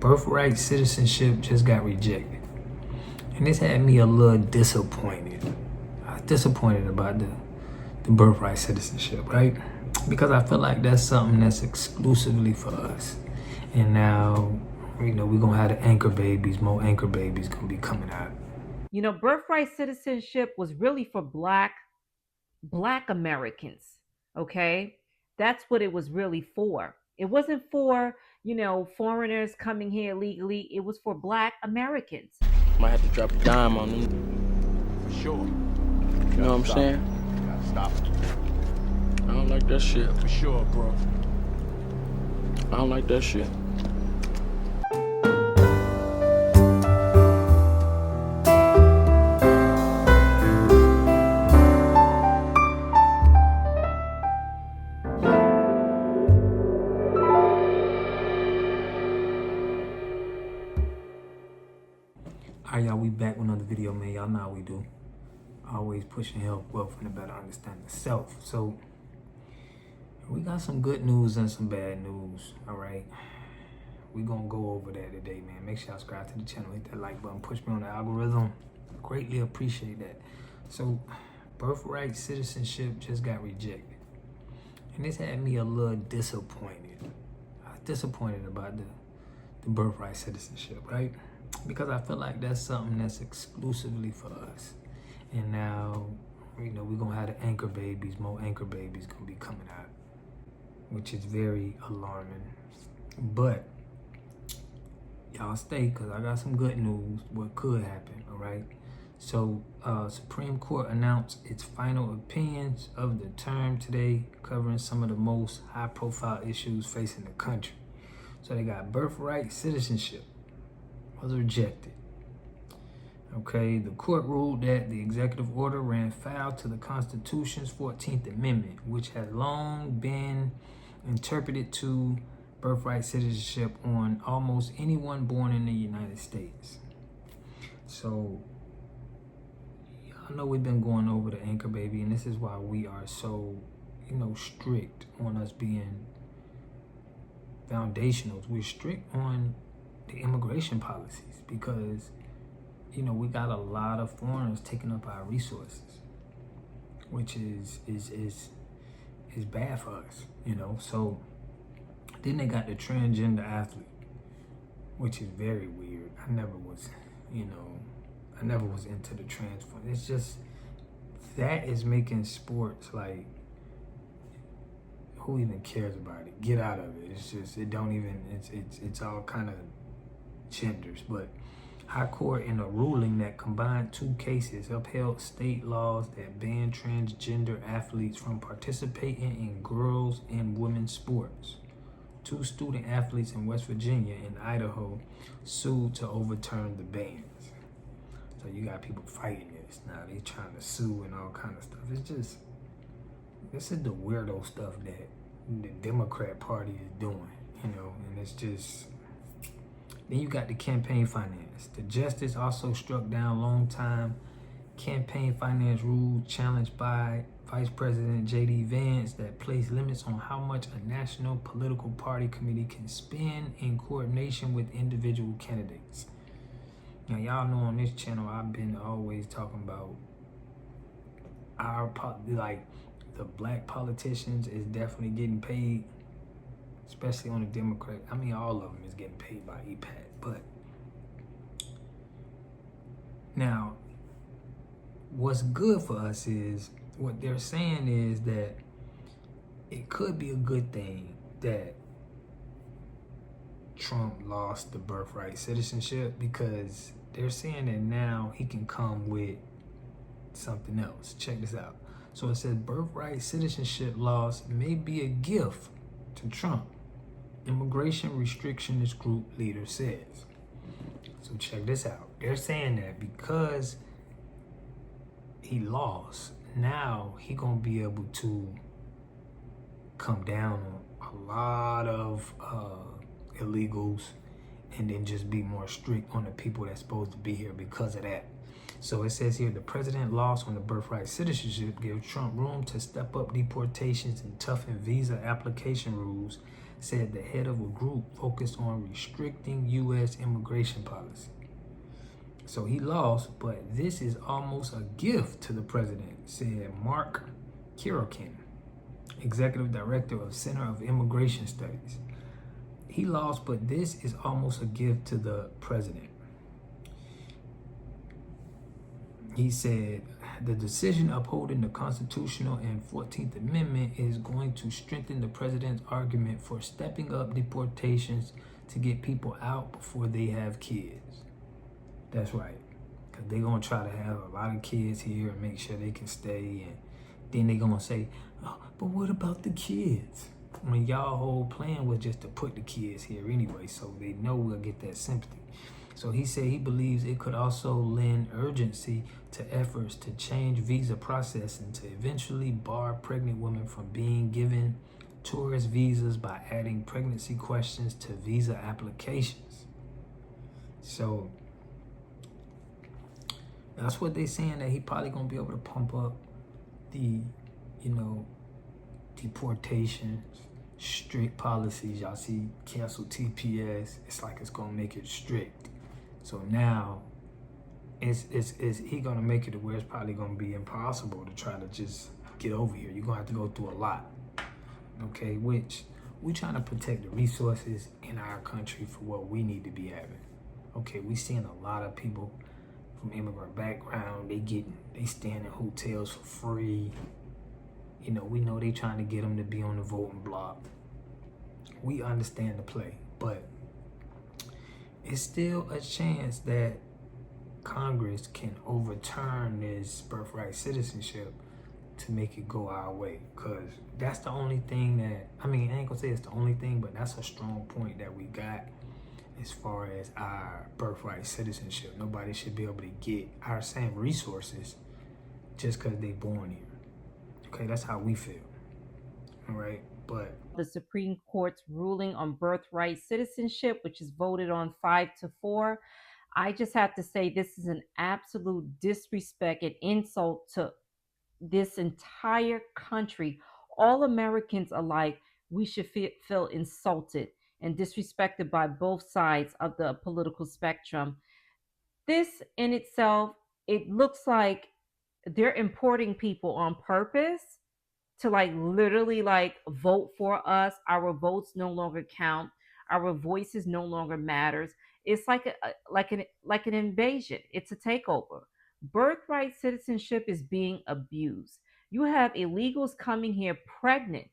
Birthright Citizenship just got rejected. And this had me a little disappointed. I was disappointed about the Birthright Citizenship, right? Because I feel like that's something that's exclusively for us. And now, we're gonna have the anchor babies, more anchor babies gonna be coming out. Birthright citizenship was really for black Americans, okay? That's what it was really for. It wasn't for, foreigners coming here illegally. It was for black Americans. Might have to drop a dime on them. For sure. You know what I'm saying? You gotta stop it. I don't like that shit. For sure, bro. I don't like that shit. Alright, y'all, we back with another video, man. Y'all know how we do. Always pushing health, wealth, and a better understanding of self. So, we got some good news and some bad news, alright? We gonna go over that today, man. Make sure y'all subscribe to the channel, hit that like button, push me on the algorithm. Greatly appreciate that. So, Birthright Citizenship just got rejected. And this had me a little disappointed. I was disappointed about the Birthright Citizenship, right? Because I feel like that's something that's exclusively for us. And now, we're gonna have the anchor babies, more anchor babies gonna be coming out, which is very alarming. But y'all stay, because I got some good news, what could happen, all right? So, Supreme Court announced its final opinions of the term today, covering some of the most high-profile issues facing the country. So they got birthright citizenship was rejected. Okay, the court ruled that the executive order ran foul to the Constitution's 14th Amendment, which has long been interpreted to birthright citizenship on almost anyone born in the United States. So, y'all know we've been going over the anchor baby, and this is why we are so, strict on us being foundationals. We're strict on the immigration policies because, we got a lot of foreigners taking up our resources, which is bad for us, So then they got the transgender athlete, which is very weird. I never was into the trans one. It's just, that is making sports like, who even cares about it? Get out of it. It's just, it's all kind of genders. But High Court, in a ruling that combined two cases, upheld state laws that ban transgender athletes from participating in girls and women's sports. Two student athletes in West Virginia and Idaho sued to overturn the bans. So you got people fighting this now. They trying to sue and all kind of stuff. It's just, this is the weirdo stuff that the Democrat Party is doing, and it's just. Then you got the campaign finance. The justice also struck down long-time campaign finance rules challenged by Vice President J.D. Vance that place limits on how much a national political party committee can spend in coordination with individual candidates. Now, y'all know on this channel, I've been always talking about the black politicians is definitely getting paid, especially on the Democrat. I mean, all of them is getting paid by EPAC. But now, what's good for us is, what they're saying is that it could be a good thing that Trump lost the birthright citizenship, because they're saying that now he can come with something else. Check this out. So it says birthright citizenship loss may be a gift to Trump, immigration restrictionist group leader says. So check this out. They're saying that because he lost, now he gonna be able to come down on a lot of illegals, and then just be more strict on the people that's supposed to be here because of that. So it says here, the president loss on the birthright citizenship gives Trump room to step up deportations and toughen visa application rules, said the head of a group focused on restricting U.S. immigration policy. So he lost, but this is almost a gift to the president, said Mark Kirokin, executive director of Center of Immigration Studies. He lost, but this is almost a gift to the president. He said the decision upholding the constitutional and 14th Amendment is going to strengthen the president's argument for stepping up deportations to get people out before they have kids. That's right. Because they're going to try to have a lot of kids here and make sure they can stay. And then they're going to say, oh, but what about the kids? I mean, y'all whole plan was just to put the kids here anyway, so they know we'll get that sympathy. So he said he believes it could also lend urgency to efforts to change visa processing to eventually bar pregnant women from being given tourist visas by adding pregnancy questions to visa applications. So that's what they're saying, that he probably gonna be able to pump up the, deportations, strict policies. Y'all see cancel TPS. It's like it's gonna make it strict. So now is he gonna make it to where it's probably gonna be impossible to try to just get over here. You're gonna have to go through a lot. Okay, which we're trying to protect the resources in our country for what we need to be having. Okay, we seeing a lot of people from immigrant background, they staying in hotels for free. We know they trying to get them to be on the voting block. We understand the play, but it's still a chance that Congress can overturn this birthright citizenship to make it go our way. Because that's the only thing that, I ain't gonna say it's the only thing, but that's a strong point that we got as far as our birthright citizenship. Nobody should be able to get our same resources just because they born here. Okay, that's how we feel. All right, but the Supreme Court's ruling on birthright citizenship, which is voted on 5-4, I just have to say this is an absolute disrespect and insult to this entire country. All Americans alike, we should feel insulted and disrespected by both sides of the political spectrum. This in itself, it looks like they're importing people on purpose to literally vote for us. Our votes no longer count. Our voices no longer matters. It's like an invasion. It's a takeover. Birthright citizenship is being abused. You have illegals coming here pregnant.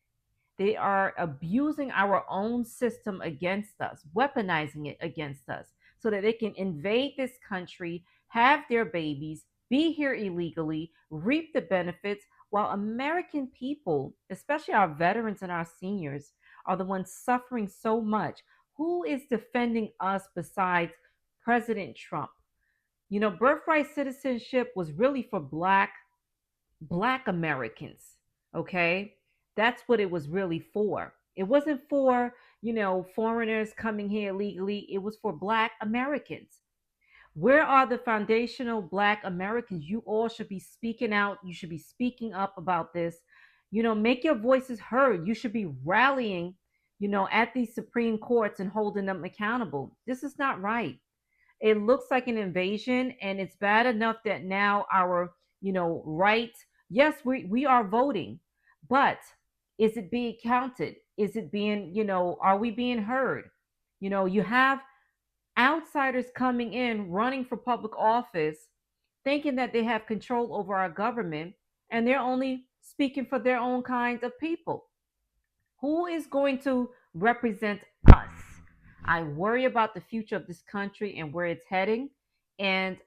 They are abusing our own system against us, weaponizing it against us so that they can invade this country, have their babies, be here illegally, reap the benefits, while American people, especially our veterans and our seniors, are the ones suffering so much. Who is defending us besides President Trump? Birthright citizenship was really for black Americans, okay? That's what it was really for. It wasn't for, foreigners coming here illegally. It was for Black Americans. Where are the foundational Black Americans? You all should be speaking out. You should be speaking up about this. Make your voices heard. You should be rallying, at these Supreme Courts and holding them accountable. This is not right. It looks like an invasion, and it's bad enough that now our, right, yes, we are voting, but is it being counted? Is it being, are we being heard? You have outsiders coming in, running for public office, thinking that they have control over our government, and they're only speaking for their own kinds of people. Who is going to represent us? I worry about the future of this country and where it's heading, and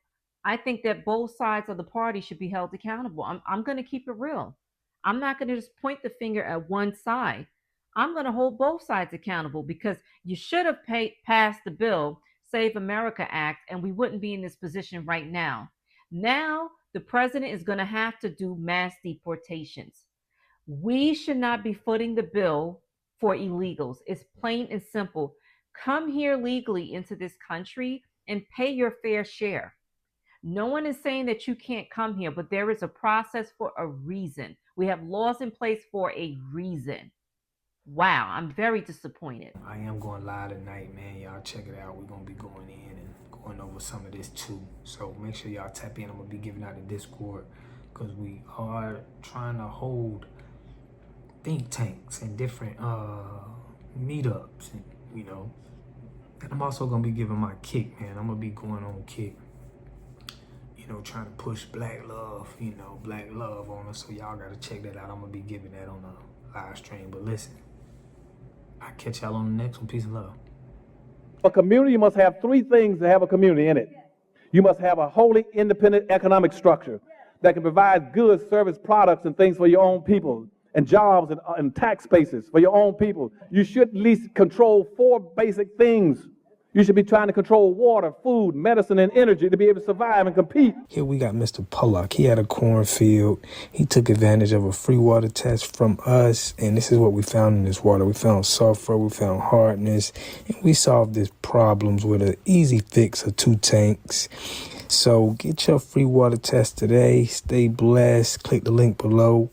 I think that both sides of the party should be held accountable. I'm going to keep it real. I'm not going to just point the finger at one side. I'm going to hold both sides accountable, because you should have passed the bill, Save America Act, and we wouldn't be in this position right now. Now, the president is going to have to do mass deportations. We should not be footing the bill for illegals. It's plain and simple. Come here legally into this country and pay your fair share. No one is saying that you can't come here, but there is a process for a reason. We have laws in place for a reason. Wow, I'm very disappointed. I am going live tonight, man. Y'all check it out. We're going to be going in and going over some of this too. So make sure y'all tap in. I'm going to be giving out the Discord because we are trying to hold think tanks and different meetups, and and I'm also gonna be giving my kick, man. I'm gonna be going on kick, trying to push black love, black love on us. So y'all gotta check that out. I'm gonna be giving that on a live stream. But listen, I'll catch y'all on the next one. Peace and love. A community must have three things to have a community in it. You must have a wholly independent economic structure that can provide goods, service, products, and things for your own people, and jobs and tax spaces for your own people. You should at least control four basic things. You should be trying to control water, food, medicine, and energy to be able to survive and compete. Here we got Mr. Pollock. He had a cornfield. He took advantage of a free water test from us, and this is what we found in this water. We found sulfur, we found hardness, and we solved these problems with an easy fix of 2 tanks. So get your free water test today. Stay blessed. Click the link below.